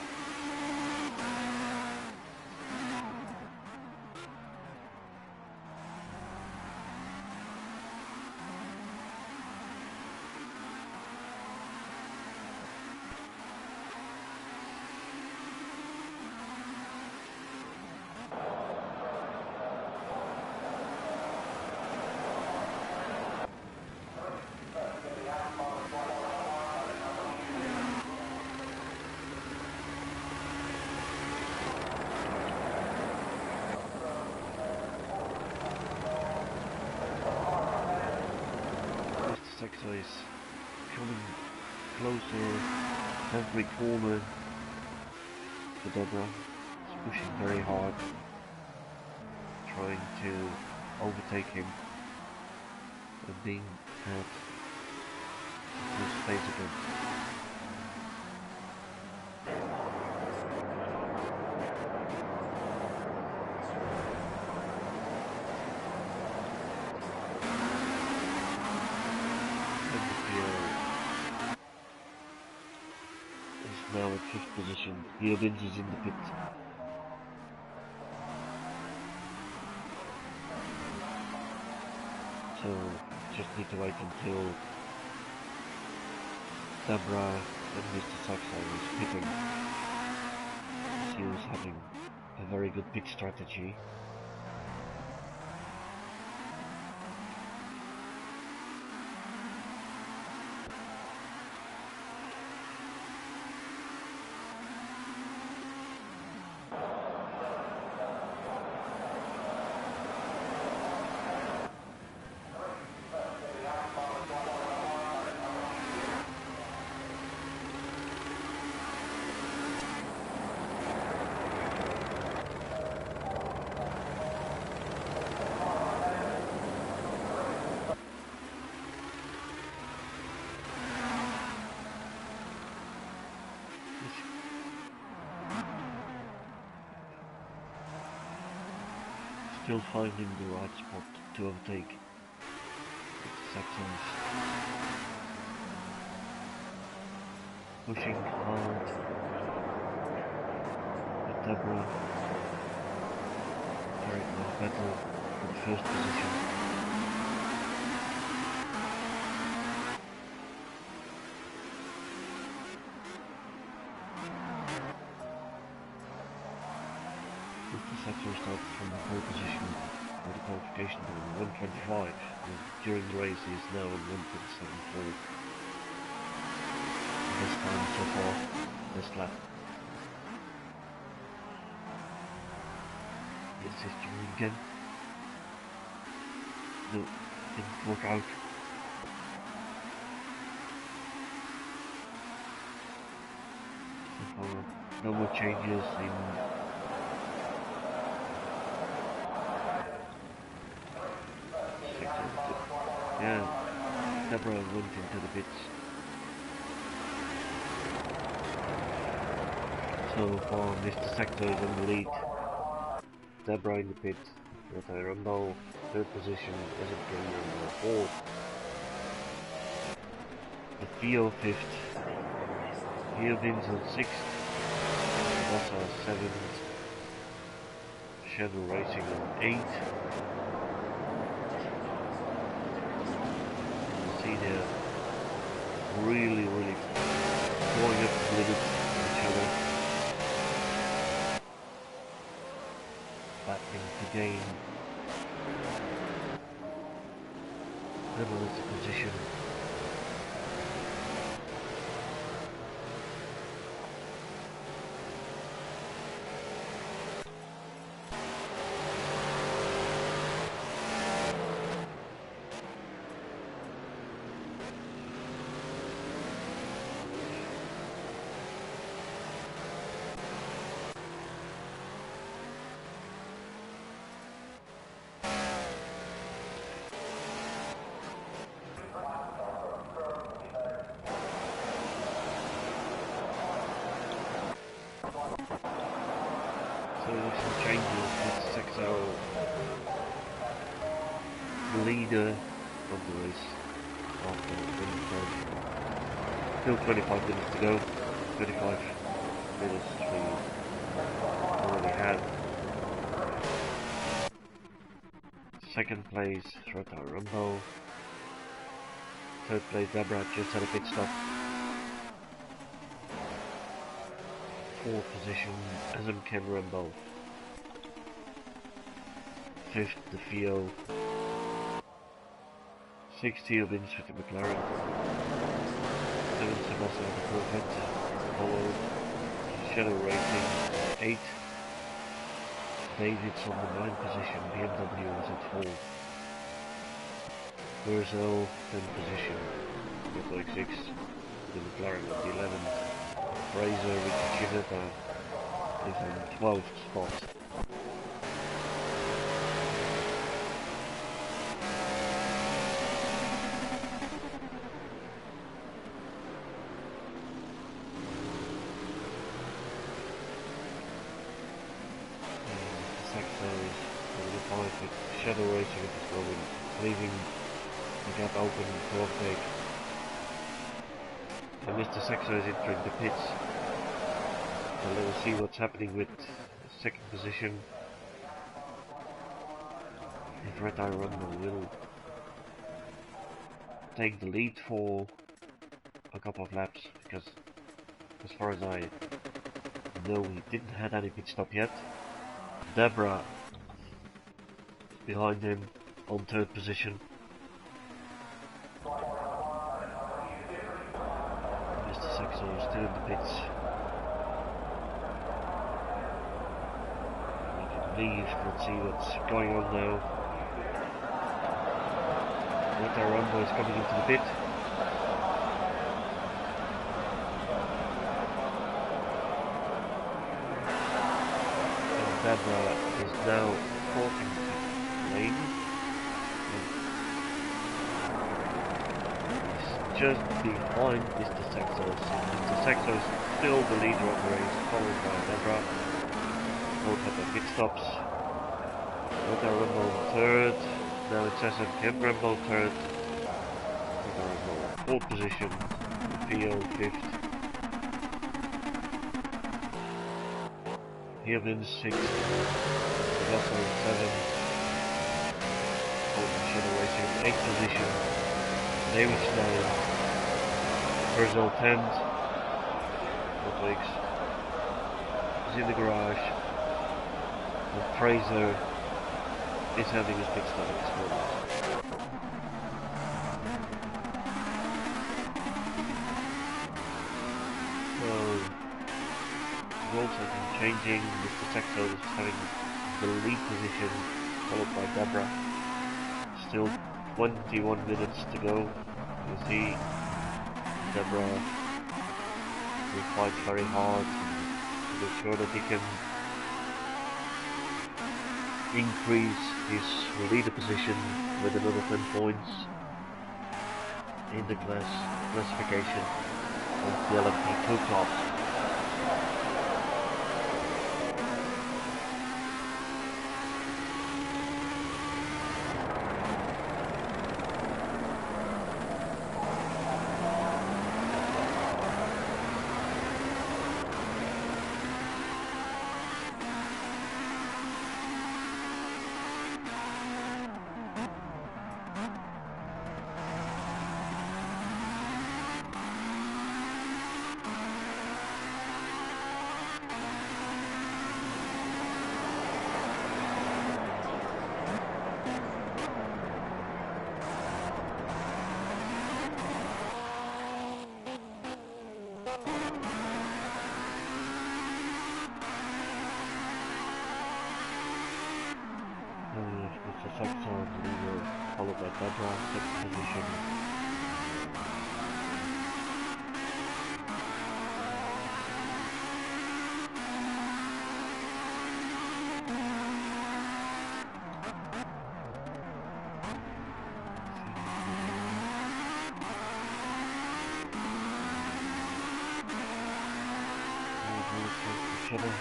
Saxo is coming closer every corner to Deborah. He's pushing very hard, trying to overtake him and being at his face again. Now at 5th position, Hewins is in the pit. So just need to wait until Deborah and Mr. Saxo is pitting. He was having a very good pit strategy. Still finding the right spot to overtake Saxons. Pushing hard with Deborah. Very close battle. for the first position. The sector started from the pole position for the qualification time 1:25, and during the race he is now in 1:74. Best time so far, best lap. It's his journey again. No, didn't work out. So far, no more changes in yeah, Deborah went into the pits. So far, Mr. Sector is in the lead. Deborah in the pit. Zhuhai Rumble, third position, SMK Rumble, fourth. The Theo fifth. Here Vincent sixth. Bossa seventh. Shadow Racing on eighth. They're really going up the limit of each other, battling to gain the relative position. So there's some changes with Sexo, the leader of the race after 25. Still 25 minutes to go. 25 minutes we already had. Second place, Zhuhai Rumble. Third place, Deborah just had a pit stop. Fourth position, SMK Rumble. Fifth, the Theo. Sixth, Theo Vince with the McLaren. Seventh, Sebastian the Corvette. Followed, Shadow Racing. Eighth, David's on the 9th position. BMW was at 4th. Verzel, 10th position. Looked like 6th. The McLaren at the 11th. Fraser with Ginetta is on 12th spot. The sector is over the 5 with Shadow Racing at this moment, leaving the gap open for overtake. And Mr. Sexo is entering the pits. So let's see what's happening with the second position. If Zhuhai Rumble will take the lead for a couple of laps, because as far as I know, he didn't have any pit stop yet. Deborah behind him on 3rd position. Mr. Sexo is still in the pits. We can leave, let's see what's going on now. Zhuhai Rumble is coming into the pit. And Deborah is now crossing the lane. Just behind Mr. Sexo. Mr. Sexo is still the leader of the race, followed by Deborah. Both have their pit stops. Zhuhai Rumble 3rd. Now it's SMK Rumble 3rd. Zhuhai Rumble 4th position. Theo 5th. Here wins 6th. Russell 7th. Further Racing, 8th position. David Stein, Brazil 10th. Motorix is in the garage. And Fraser is having his pit stop at this moment. So, roles have been changing. Mr. Sexto is having the lead position, followed by Deborah. Still 21 minutes to go. You see Deborah will fight very hard to make sure that he can increase his leader position with another 10 points in the classification of the LMP 2 class. Mr. Sexto, the leader, followed by Deborah, 6th position. Each other.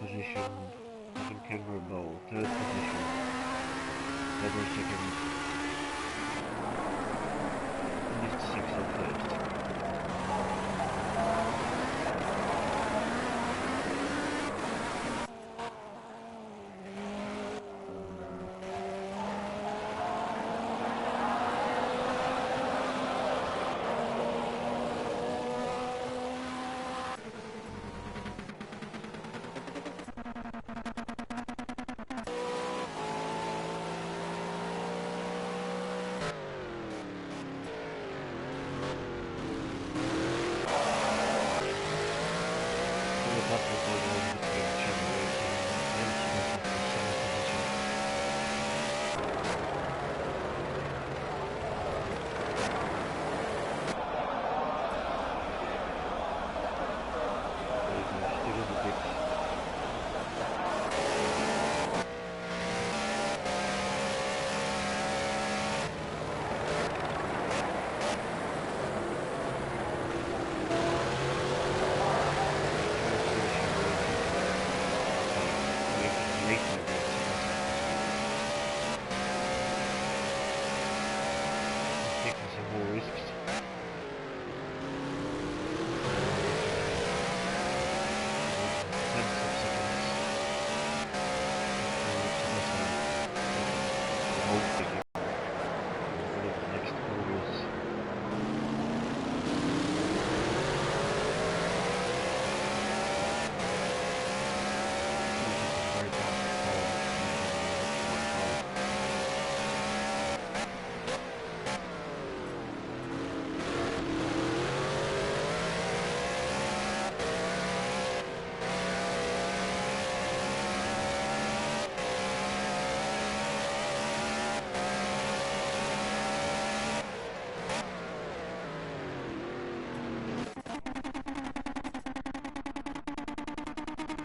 Position, second Kangaroo Bowl, 3rd position, Deborah 2nd, and Mr. Sexto 1st.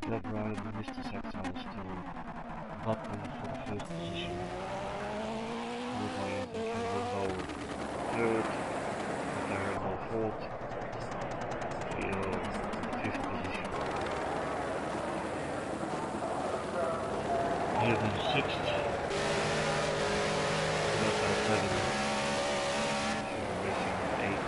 Deborah and Mr. Sexto is still battling for the 1st position. Zhuhai and Kangaroo Bowl 3rd, Kangaroo Bowl 4th, Theo 5th position. Irvin 6th, Zhuhai 7th, Racing 8th,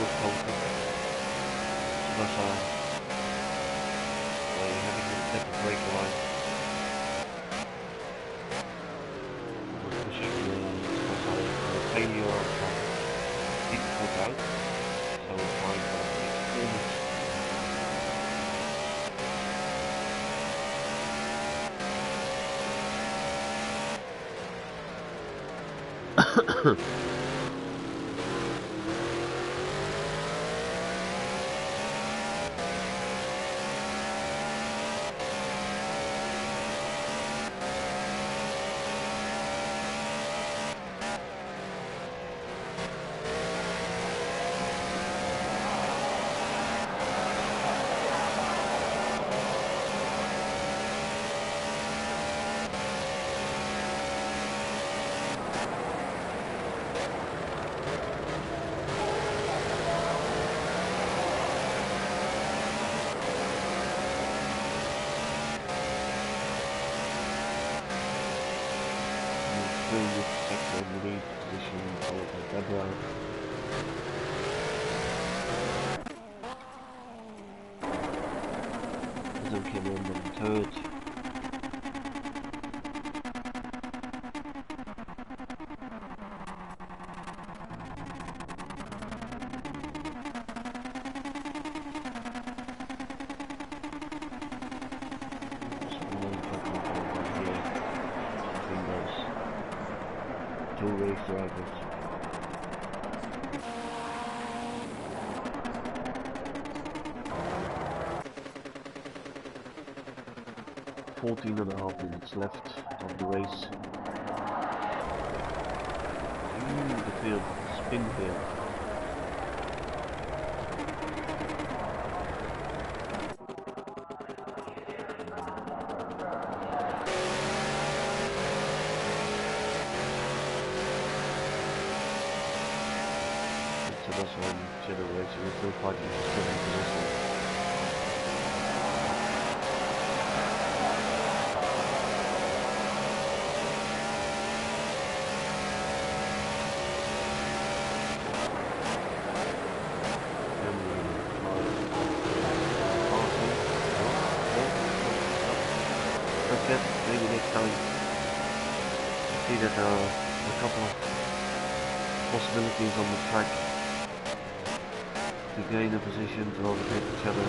was counting. So that's where you're having to set the brake line. We're pushing the failure on track. Didn't put out, so we're trying to performance. Came in third. Between those two race drivers. 14.5 minutes left of the race. The field, spin field. So that's one generation, we're still fighting for second position. Maybe next time see that there are a couple of possibilities on the track to gain a position to overtake each other.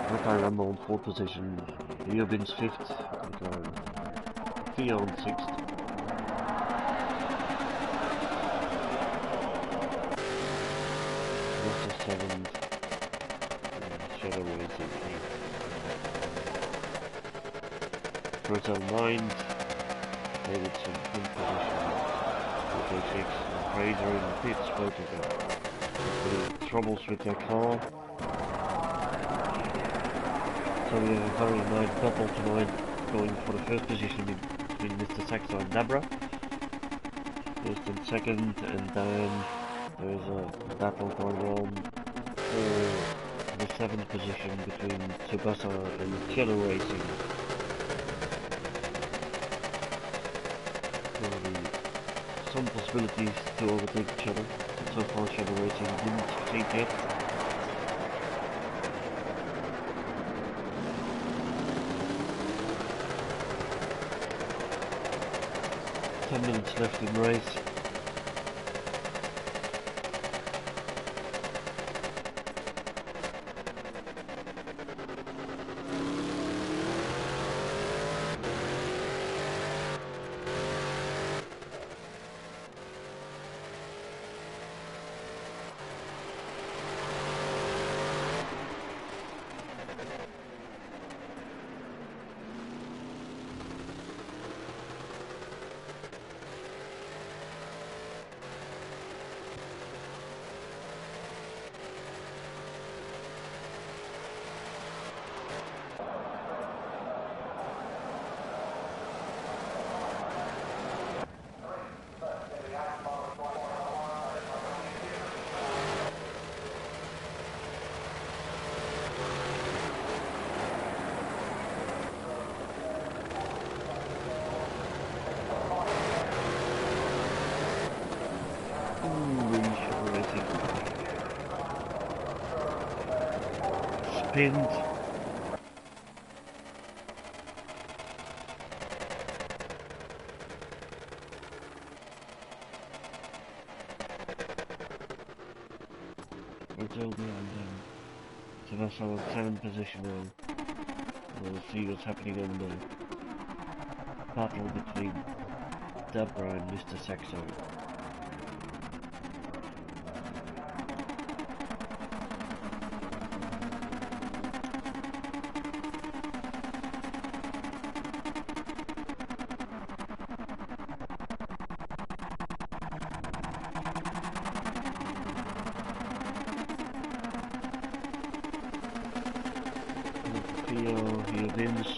McLaren Lambo on 4th position, Neobins 5th, McLaren Theo on 6th. Russell 7th, Shadow Racing 8th. Rotel 9th, Davidson 5th position, Auto 6th, and Fraser in the pits, both of them. Troubles with their car. So we have a very nice battle tonight, going for the first position between Mr. Saxo and Debra. First and second, and then there's a battle going on for the 7th position between Tsubasa and Cello Racing. Some possibilities to overtake each other. So far Shadow Racing didn't succeed yet. Ten minutes left in the race. Spins. Until the end, so that's our 7th position now. We'll see what's happening on the battle between Debra and Mr. Saxo. He wins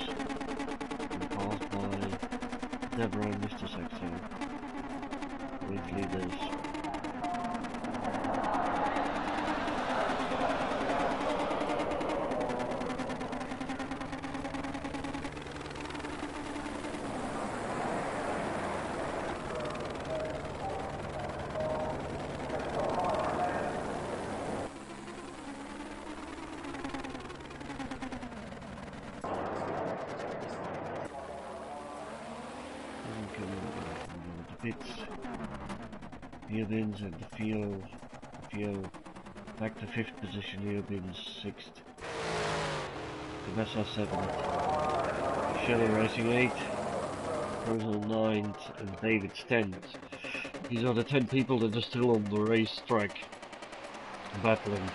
and passed by Debra and Mr. Saxo with leaders. Neobins at the field. Back to 5th position, Neobins 6th. Tabessa 7th. Shadow Racing 8th. Rosal 9th and David's 10th. These are the 10 people that are still on the racetrack battling.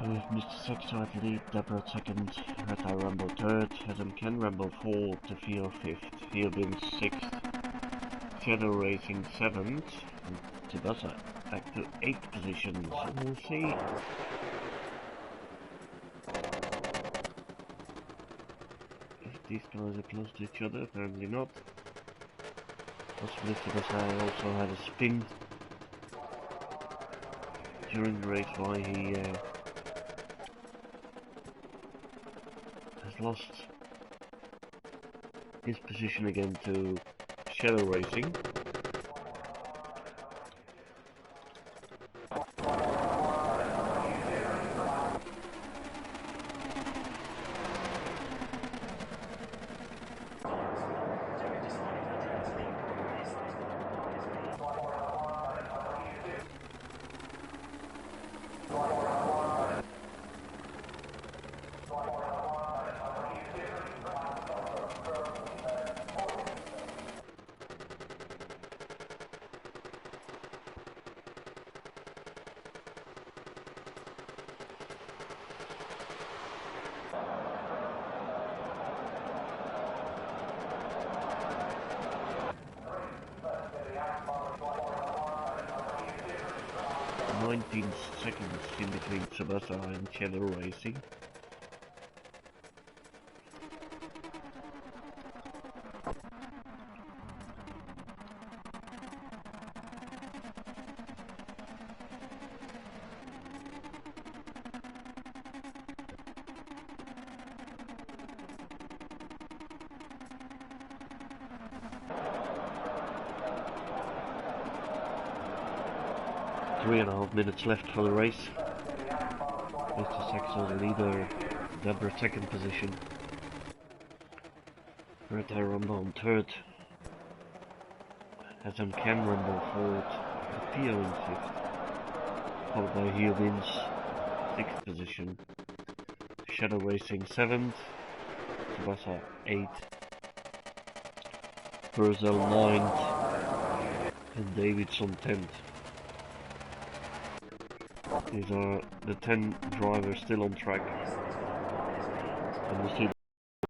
So we've Mr. Sexto at lead, Deborah second, Red Eye Rambo third, Adam Ken Rambo fourth, Tefio fifth, Heobin sixth, Shadow Racing seventh, and Tsubasa back to 8th position. So we'll see if these guys are close to each other. Apparently not. Possibly Tsubasa also had a spin during the race, why he has lost his position again to Shadow Racing. Seconds in between Tsubasa and Shadow Racing. Three and a half minutes left for the race. Mr. Sexto the leader, Deborah second position, Red Eye Rumble on third, Adam Ken Rumble fourth, Theo in fifth, followed by Heobin's 6th position, Shadow Racing 7th, Tsubasa 8th, Purcell 9th, and Davidson 10th. These are the 10 drivers still on track, and we'll see